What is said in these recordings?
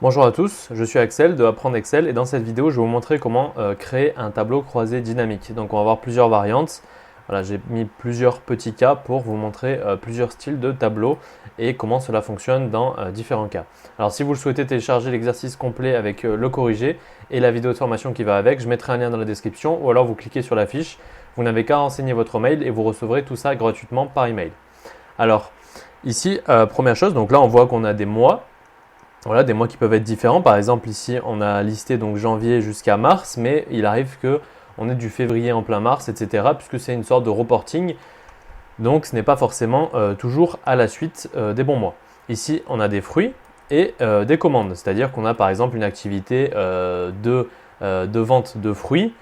Bonjour à tous, je suis Axel de Apprendre Excel et dans cette vidéo je vais vous montrer comment créer un tableau croisé dynamique. Donc on va voir plusieurs variantes. Voilà, j'ai mis plusieurs petits cas pour vous montrer plusieurs styles de tableaux et comment cela fonctionne dans différents cas. Alors si vous le souhaitez télécharger l'exercice complet avec le corrigé et la vidéo de formation qui va avec, je mettrai un lien dans la description ou alors vous cliquez sur la fiche. Vous n'avez qu'à renseigner votre mail et vous recevrez tout ça gratuitement par email. Alors ici, première chose, donc là on voit qu'on a des mois. Voilà, des mois qui peuvent être différents. Par exemple, ici, on a listé donc janvier jusqu'à mars, mais il arrive qu'on ait du février en plein mars, etc., puisque c'est une sorte de reporting. Donc, ce n'est pas forcément toujours à la suite des bons mois. Ici, on a des fruits et des commandes, c'est-à-dire qu'on a par exemple une activité de vente de fruits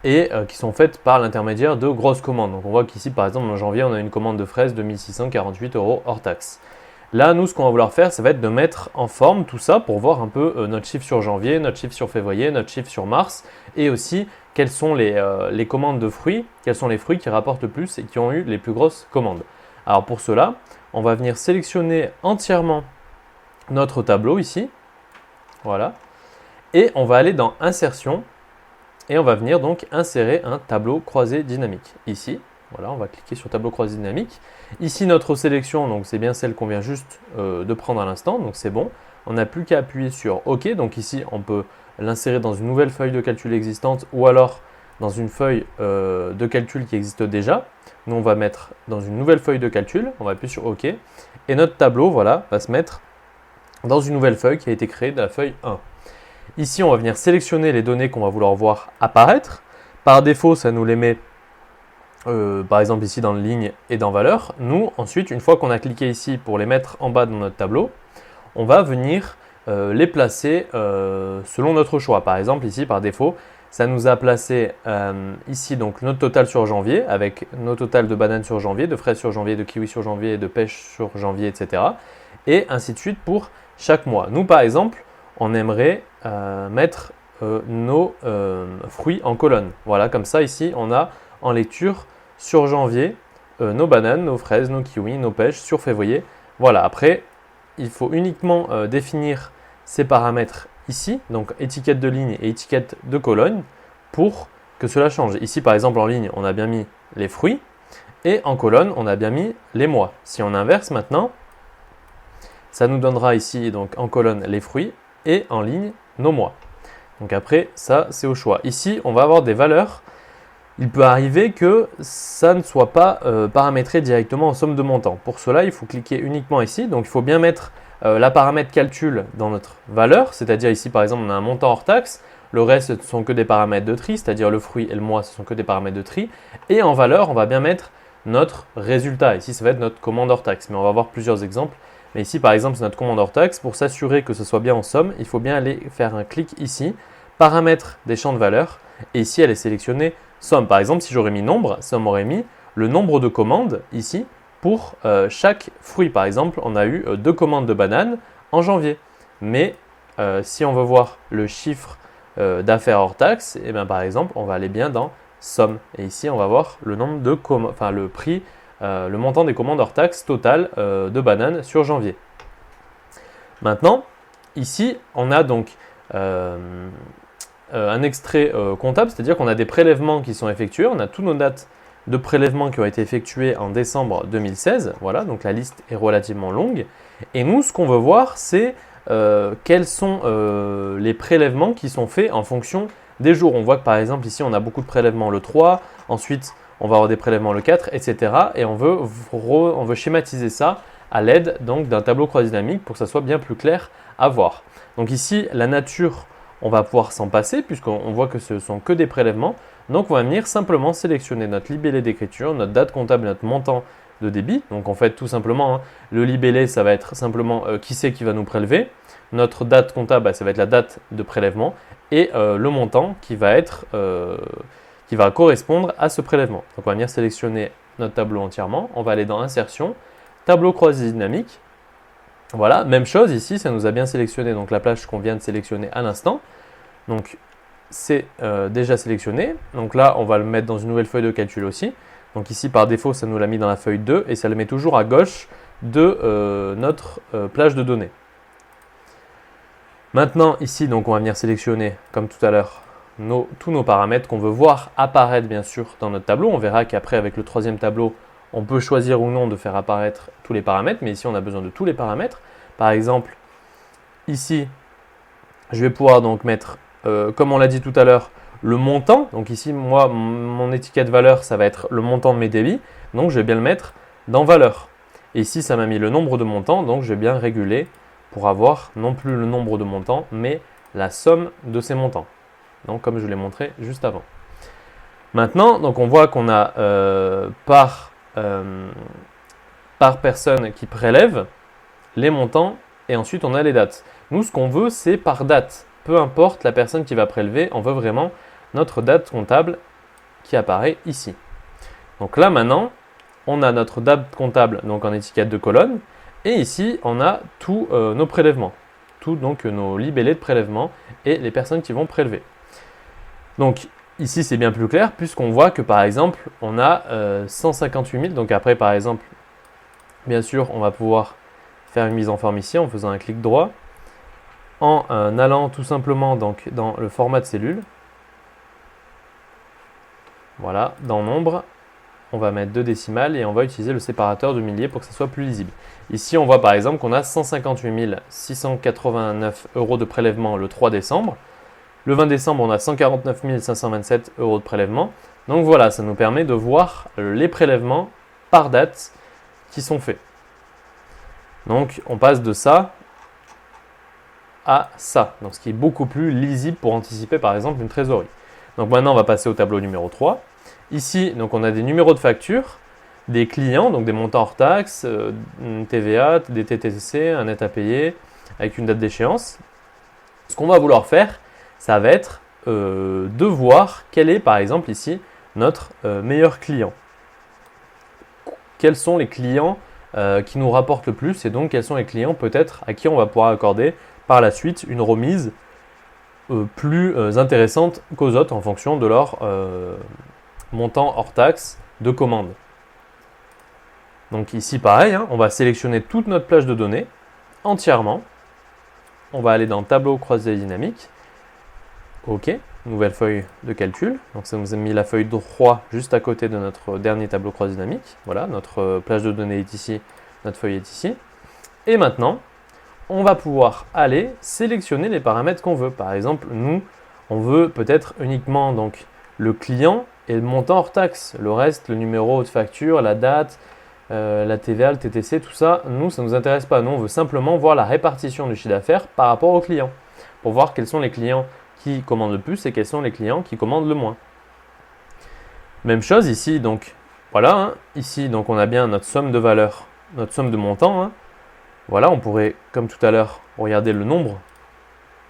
et qui sont faites par l'intermédiaire de grosses commandes. Donc, on voit qu'ici, par exemple, en janvier, on a une commande de fraises de 1648 € hors taxe. Là, nous, ce qu'on va vouloir faire, ça va être de mettre en forme tout ça pour voir un peu notre chiffre sur janvier, notre chiffre sur février, notre chiffre sur mars et aussi quelles sont les commandes de fruits, quels sont les fruits qui rapportent le plus et qui ont eu les plus grosses commandes. Alors pour cela, on va venir sélectionner entièrement notre tableau ici. Voilà. Et on va aller dans Insertion et on va venir donc insérer un tableau croisé dynamique ici. Voilà, on va cliquer sur tableau croisé dynamique. Ici, notre sélection, donc c'est bien celle qu'on vient juste de prendre à l'instant, donc c'est bon. On n'a plus qu'à appuyer sur OK. Donc ici, on peut l'insérer dans une nouvelle feuille de calcul existante ou alors dans une feuille de calcul qui existe déjà. Nous, on va mettre dans une nouvelle feuille de calcul, on va appuyer sur OK. Et notre tableau, voilà, va se mettre dans une nouvelle feuille qui a été créée de la feuille 1. Ici, on va venir sélectionner les données qu'on va vouloir voir apparaître. Par défaut, ça nous les met par exemple ici dans ligne et dans valeur. Nous, ensuite, une fois qu'on a cliqué ici pour les mettre en bas dans notre tableau, on va venir les placer selon notre choix. Par exemple, ici, par défaut, ça nous a placé ici donc notre total sur janvier avec nos totals de bananes sur janvier, de fraises sur janvier, de kiwis sur janvier, de pêche sur janvier, etc. Et ainsi de suite pour chaque mois. Nous, par exemple, on aimerait mettre nos fruits en colonne. Voilà, comme ça, ici, on a en lecture sur janvier, nos bananes, nos fraises, nos kiwis, nos pêches sur février. Voilà, après, il faut uniquement définir ces paramètres ici, donc étiquette de ligne et étiquette de colonne, pour que cela change. Ici, par exemple, en ligne, on a bien mis les fruits, et en colonne, on a bien mis les mois. Si on inverse maintenant, ça nous donnera ici, donc en colonne, les fruits, et en ligne, nos mois. Donc après, ça, c'est au choix. Ici, on va avoir des valeurs. Il peut arriver que ça ne soit pas paramétré directement en somme de montants. Pour cela, il faut cliquer uniquement ici. Donc, il faut bien mettre la paramètre calcul dans notre valeur. C'est-à-dire ici, par exemple, on a un montant hors taxe. Le reste, ce ne sont que des paramètres de tri, c'est-à-dire le fruit et le mois, ce sont que des paramètres de tri. Et en valeur, on va bien mettre notre résultat. Ici, ça va être notre commande hors taxe. Mais on va voir plusieurs exemples. Mais ici, par exemple, c'est notre commande hors taxe. Pour s'assurer que ce soit bien en somme, il faut bien aller faire un clic ici, paramètres des champs de valeur. Et ici, elle est sélectionnée somme. Par exemple, si j'aurais mis nombre, ça m'aurait mis le nombre de commandes ici pour chaque fruit. Par exemple, on a eu 2 commandes de bananes en janvier. Mais si on veut voir le chiffre d'affaires hors taxe, et bien, par exemple, on va aller bien dans somme. Et ici, on va voir le nombre de le prix, le montant des commandes hors taxe total de bananes sur janvier. Maintenant, ici, on a donc un extrait comptable, c'est-à-dire qu'on a des prélèvements qui sont effectués, on a toutes nos dates de prélèvements qui ont été effectués en décembre 2016, voilà, donc la liste est relativement longue. Et nous, ce qu'on veut voir, c'est quels sont les prélèvements qui sont faits en fonction des jours. On voit que par exemple ici, on a beaucoup de prélèvements le 3, ensuite on va avoir des prélèvements le 4, etc. Et on veut schématiser ça à l'aide donc d'un tableau croisé dynamique pour que ça soit bien plus clair à voir. Donc ici, la nature, on va pouvoir s'en passer puisqu'on voit que ce sont que des prélèvements. Donc, on va venir simplement sélectionner notre libellé d'écriture, notre date comptable et notre montant de débit. Donc, en fait, tout simplement, le libellé, ça va être simplement qui c'est qui va nous prélever. Notre date comptable, ça va être la date de prélèvement et le montant qui va correspondre à ce prélèvement. Donc, on va venir sélectionner notre tableau entièrement. On va aller dans Insertion, tableau croisé dynamique. Voilà, même chose ici, ça nous a bien sélectionné donc la plage qu'on vient de sélectionner à l'instant. Donc c'est déjà sélectionné. Donc là, on va le mettre dans une nouvelle feuille de calcul aussi. Donc ici, par défaut, ça nous l'a mis dans la feuille 2 et ça le met toujours à gauche de notre plage de données. Maintenant, ici, donc, on va venir sélectionner, comme tout à l'heure, tous nos paramètres qu'on veut voir apparaître, bien sûr, dans notre tableau. On verra qu'après, avec le troisième tableau, on peut choisir ou non de faire apparaître tous les paramètres, mais ici, on a besoin de tous les paramètres. Par exemple, ici, je vais pouvoir donc mettre, comme on l'a dit tout à l'heure, le montant. Donc ici, moi, mon étiquette valeur, ça va être le montant de mes débits. Donc, je vais bien le mettre dans valeur. Et ici, ça m'a mis le nombre de montants, donc je vais bien réguler pour avoir non plus le nombre de montants, mais la somme de ces montants. Donc, comme je l'ai montré juste avant. Maintenant, donc on voit qu'on a par personne qui prélève les montants et ensuite on a les dates. Nous, ce qu'on veut, c'est par date. Peu importe la personne qui va prélever, on veut vraiment notre date comptable qui apparaît ici. Donc là, maintenant, on a notre date comptable donc en étiquette de colonne. Et ici, on a tous nos prélèvements, tous donc nos libellés de prélèvement et les personnes qui vont prélever. Donc ici, c'est bien plus clair puisqu'on voit que par exemple, on a 158 000. Donc après, par exemple, bien sûr, on va pouvoir faire une mise en forme ici en faisant un clic droit, en allant tout simplement donc, dans le format de cellule. Voilà, dans nombre. On va mettre 2 décimales et on va utiliser le séparateur de milliers pour que ça soit plus lisible. Ici, on voit par exemple qu'on a 158 689 € de prélèvement le 3 décembre. Le 20 décembre, on a 149 527 € de prélèvement. Donc voilà, ça nous permet de voir les prélèvements par date qui sont faits. Donc on passe de ça à ça, donc ce qui est beaucoup plus lisible pour anticiper par exemple une trésorerie. Donc maintenant, on va passer au tableau numéro 3. Ici, donc on a des numéros de facture, des clients, donc des montants hors taxes, TVA, des TTC, un net à payer, avec une date d'échéance. Ce qu'on va vouloir faire, ça va être de voir quel est, par exemple ici, notre meilleur client. Quels sont les clients qui nous rapportent le plus et donc quels sont les clients peut-être à qui on va pouvoir accorder par la suite une remise plus intéressante qu'aux autres en fonction de leur montant hors taxe de commande. Donc ici pareil, hein, on va sélectionner toute notre plage de données entièrement. On va aller dans tableau croisé dynamique. OK, nouvelle feuille de calcul. Donc ça nous a mis la feuille 3 juste à côté de notre dernier tableau croisé dynamique. Voilà, notre plage de données est ici, notre feuille est ici. Et maintenant, on va pouvoir aller sélectionner les paramètres qu'on veut. Par exemple, nous, on veut peut-être uniquement donc le client et le montant hors taxe. Le reste, le numéro de facture, la date, la TVA, le TTC, tout ça, nous, ça ne nous intéresse pas. Nous, on veut simplement voir la répartition du chiffre d'affaires par rapport aux clients pour voir quels sont les clients qui commandent le plus et quels sont les clients qui commandent le moins. Même chose ici, donc voilà, hein, ici, donc on a bien notre somme de valeur, notre somme de montant. Hein. Voilà, on pourrait, comme tout à l'heure, regarder le nombre.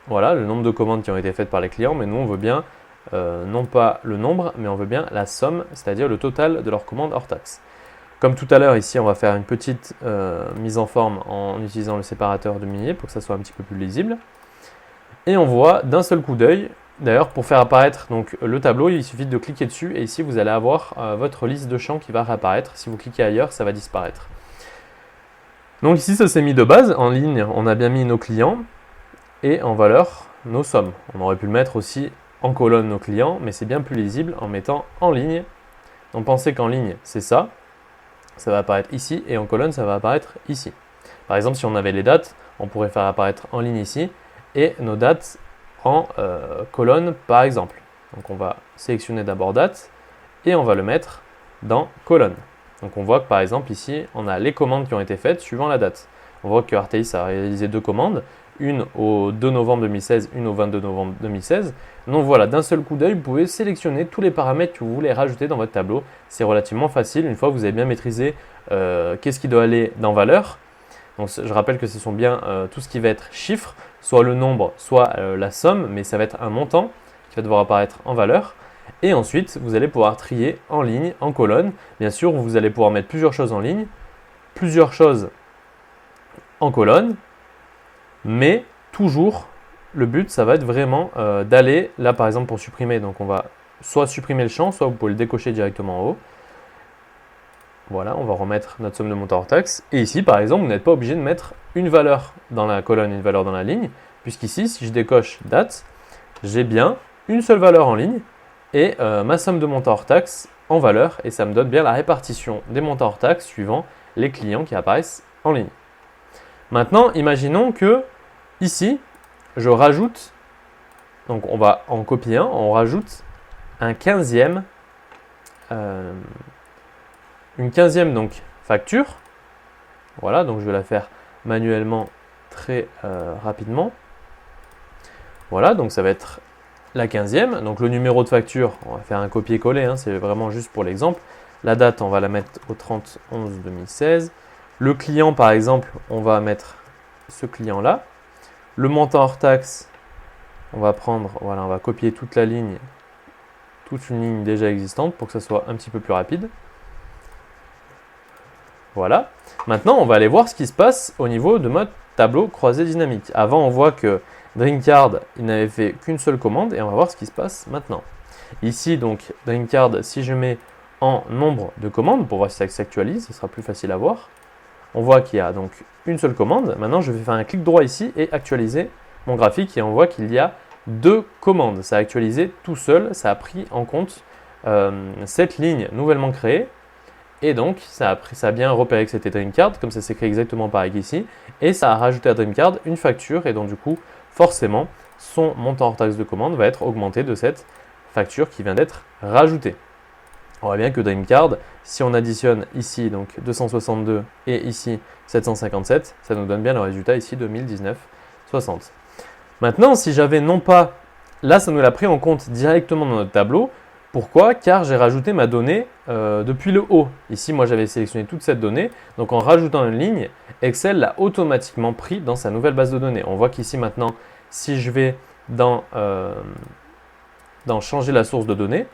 Voilà, le nombre de commandes qui ont été faites par les clients, mais nous, on veut bien non pas le nombre, mais on veut bien la somme, c'est-à-dire le total de leurs commandes hors taxe. Comme tout à l'heure, ici, on va faire une petite mise en forme en utilisant le séparateur de milliers pour que ça soit un petit peu plus lisible. Et on voit d'un seul coup d'œil, d'ailleurs, pour faire apparaître donc, le tableau, il suffit de cliquer dessus et ici, vous allez avoir votre liste de champs qui va réapparaître. Si vous cliquez ailleurs, ça va disparaître. Donc ici, ça s'est mis de base. En ligne, on a bien mis nos clients et en valeur, nos sommes. On aurait pu le mettre aussi en colonne nos clients, mais c'est bien plus lisible en mettant en ligne. Donc pensez qu'en ligne, c'est ça. Ça va apparaître ici et en colonne, ça va apparaître ici. Par exemple, si on avait les dates, on pourrait faire apparaître en ligne ici et nos dates en colonne par exemple. Donc on va sélectionner d'abord date et on va le mettre dans colonne. Donc on voit que par exemple ici, on a les commandes qui ont été faites suivant la date. On voit que Arteis a réalisé 2 commandes, une au 2 novembre 2016, une au 22 novembre 2016. Donc voilà, d'un seul coup d'œil, vous pouvez sélectionner tous les paramètres que vous voulez rajouter dans votre tableau. C'est relativement facile une fois que vous avez bien maîtrisé qu'est-ce qui doit aller dans valeur. Donc je rappelle que ce sont bien tout ce qui va être chiffre, soit le nombre, soit la somme, mais ça va être un montant qui va devoir apparaître en valeur. Et ensuite, vous allez pouvoir trier en ligne, en colonne. Bien sûr, vous allez pouvoir mettre plusieurs choses en ligne, plusieurs choses en colonne, mais toujours, le but, ça va être vraiment d'aller, là par exemple pour supprimer, donc on va soit supprimer le champ, soit vous pouvez le décocher directement en haut. Voilà, on va remettre notre somme de montant hors taxe. Et ici, par exemple, vous n'êtes pas obligé de mettre une valeur dans la colonne et une valeur dans la ligne. puisqu'ici, si je décoche date, j'ai bien une seule valeur en ligne et ma somme de montants hors taxe en valeur, et ça me donne bien la répartition des montants hors taxe suivant les clients qui apparaissent en ligne. Maintenant, imaginons que ici, je rajoute, donc on va en copier un, on rajoute une 15e donc, facture. Voilà, donc je vais la faire manuellement très rapidement. Voilà, donc ça va être la 15e. Donc le numéro de facture, on va faire un copier-coller, hein, c'est vraiment juste pour l'exemple. La date, on va la mettre au 30/11/2016. Le client, par exemple, on va mettre ce client-là. Le montant hors taxe, on va prendre, voilà, on va copier toute la ligne, toute une ligne déjà existante pour que ça soit un petit peu plus rapide. Voilà. Maintenant, on va aller voir ce qui se passe au niveau de mode tableau croisé dynamique. Avant, on voit que Drinkcard, il n'avait fait qu'une seule commande et on va voir ce qui se passe maintenant. Ici, donc, Drinkcard, si je mets en nombre de commandes pour voir si ça s'actualise, ce sera plus facile à voir. On voit qu'il y a donc une seule commande. Maintenant, je vais faire un clic droit ici et actualiser mon graphique et on voit qu'il y a 2 commandes. Ça a actualisé tout seul, ça a pris en compte cette ligne nouvellement créée. Et donc, ça a bien repéré que c'était Drinkcard, comme ça s'écrit exactement pareil qu'ici. Et ça a rajouté à Drinkcard une facture. Et donc, du coup, forcément, son montant hors taxe de commande va être augmenté de cette facture qui vient d'être rajoutée. On voit bien que Drinkcard, si on additionne ici donc 262 et ici 757, ça nous donne bien le résultat ici de 1019,60. Maintenant, si j'avais non pas, là ça nous l'a pris en compte directement dans notre tableau. Pourquoi? Car j'ai rajouté ma donnée depuis le haut. Ici, moi j'avais sélectionné toute cette donnée. Donc en rajoutant une ligne, Excel l'a automatiquement pris dans sa nouvelle base de données. On voit qu'ici maintenant, si je vais dans changer la source de données,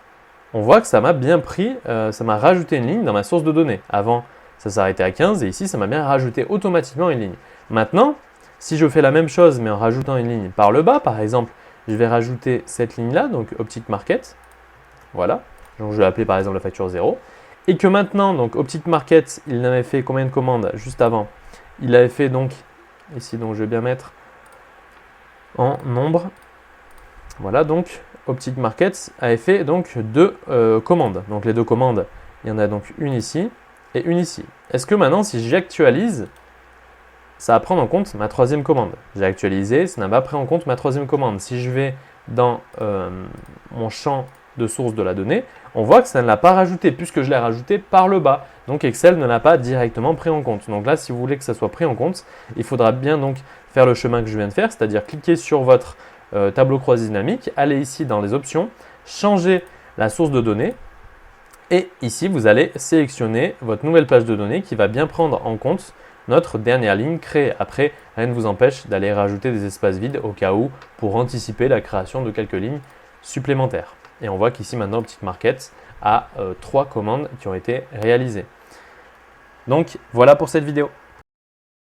on voit que ça m'a bien pris, ça m'a rajouté une ligne dans ma source de données. Avant, ça s'arrêtait à 15 et ici, ça m'a bien rajouté automatiquement une ligne. Maintenant, si je fais la même chose mais en rajoutant une ligne par le bas, par exemple, je vais rajouter cette ligne-là, donc Optic Market. Voilà, donc je vais appeler par exemple la facture 0. Et que maintenant, donc Optic Market, il avait fait combien de commandes juste avant? Il avait fait donc, ici, donc je vais bien mettre en nombre. Voilà, donc Optic Market avait fait donc 2 commandes. Donc les 2 commandes, il y en a donc une ici et une ici. Est-ce que maintenant, si j'actualise, ça va prendre en compte ma 3e commande? J'ai actualisé, ça n'a pas pris en compte ma 3e commande. Si je vais dans mon champ de source de la donnée, on voit que ça ne l'a pas rajouté puisque je l'ai rajouté par le bas. Donc Excel ne l'a pas directement pris en compte. Donc là, si vous voulez que ça soit pris en compte, il faudra bien donc faire le chemin que je viens de faire, c'est-à-dire cliquer sur votre tableau croisé dynamique, aller ici dans les options, changer la source de données et ici vous allez sélectionner votre nouvelle page de données qui va bien prendre en compte notre dernière ligne créée. Après, rien ne vous empêche d'aller rajouter des espaces vides au cas où pour anticiper la création de quelques lignes supplémentaires. Et on voit qu'ici maintenant Optic Market a 3 commandes qui ont été réalisées. Donc voilà pour cette vidéo.